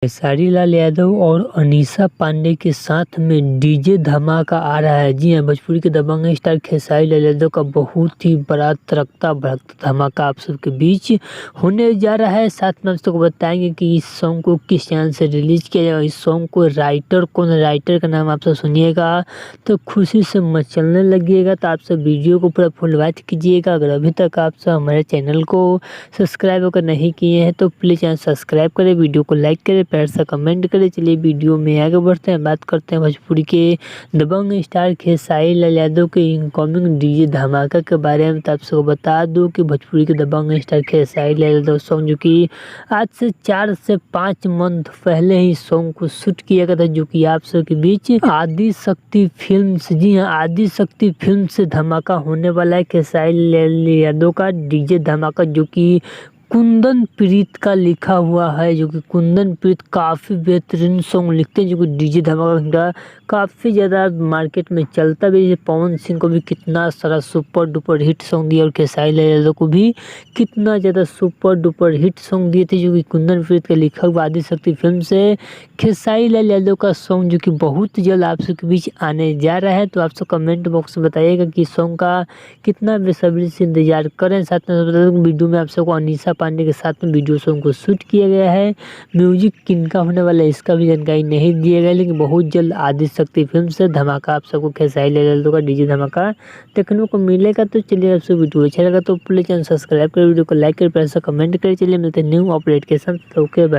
खेसारी लाल यादव और अनीशा पांडे के साथ में डीजे धमाका आ रहा है। जी हाँ, भोजपुरी के दबंग स्टार खेसारी लाल यादव का बहुत ही बड़ा तड़कता भड़कता धमाका आप सबके बीच होने जा रहा है। साथ में आप सबको बताएंगे कि इस सॉन्ग को किस चैनल से रिलीज किया जाएगा। इस सॉन्ग को राइटर कौन, राइटर का नाम आप सब सुनिएगा तो खुशी से मचलने लगिएगा। तो आप सब वीडियो को पूरा फुल वॉच कीजिएगा। अगर अभी तक आप सब हमारे चैनल को सब्सक्राइब अगर नहीं किए हैं तो प्लीज़ चैनल सब्सक्राइब करें, वीडियो को लाइक करें, प्यार से कमेंट करें। चलिए वीडियो में आगे बढ़ते हैं, बात करते हैं भोजपुरी के दबंग स्टार खेसारी लाल यादव के इनकमिंग डीजे धमाका के बारे में। तो आप सबको बता दूं कि भोजपुरी के दबंग स्टार खेसारी लाल यादव सॉन्ग जो कि आज से 4 से 5 मंथ पहले ही सॉन्ग को शूट किया गया था, जो कि आप सबके बीच आदि शक्ति फिल्म से, जी हाँ, आदि शक्ति फिल्म से धमाका होने वाला है। खेसारी लाल यादव का डीजे धमाका जो कि कुंदन प्रीत का लिखा हुआ है, जो कि कुंदन प्रीत काफ़ी बेहतरीन सॉन्ग लिखते हैं, जो कि डीजे धमाका काफ़ी ज़्यादा मार्केट में चलता भी है। पवन सिंह को भी कितना सारा सुपर डुपर हिट सॉन्ग दिया और खेसारी लाल यादव को भी कितना ज़्यादा सुपर डुपर हिट सॉन्ग दिए थे, जो कि कुंदन प्रीत का लिखा हुआ आदि शक्ति फिल्म से खेसारी लाल यादव का सॉन्ग जो कि बहुत जल्द आप सबके बीच आने जा रहा है। तो आप सब कमेंट बॉक्स में बताइएगा कि सॉन्ग का कितना बेसब्री से इंतजार करें। साथ में बता दूं वीडियो में आप सबको अनीशा पांडे के साथ में वीडियो सॉन्ग को शूट किया गया है। म्यूजिक किनका होने वाला है इसका भी जानकारी नहीं दिया गया, लेकिन बहुत जल्द आदि शक्ति फिल्म से धमाका आप सबको खेसारी लाल यादव का डीजे धमाका देखने को मिलेगा। तो चलिए आपसे वीडियो अच्छा लगा तो प्लीज चैनल सब्सक्राइब करें, वीडियो को लाइक करें, प्यार से कमेंट करें। चलिए मिलते हैं न्यू अपडेट के साथ। Okay bye.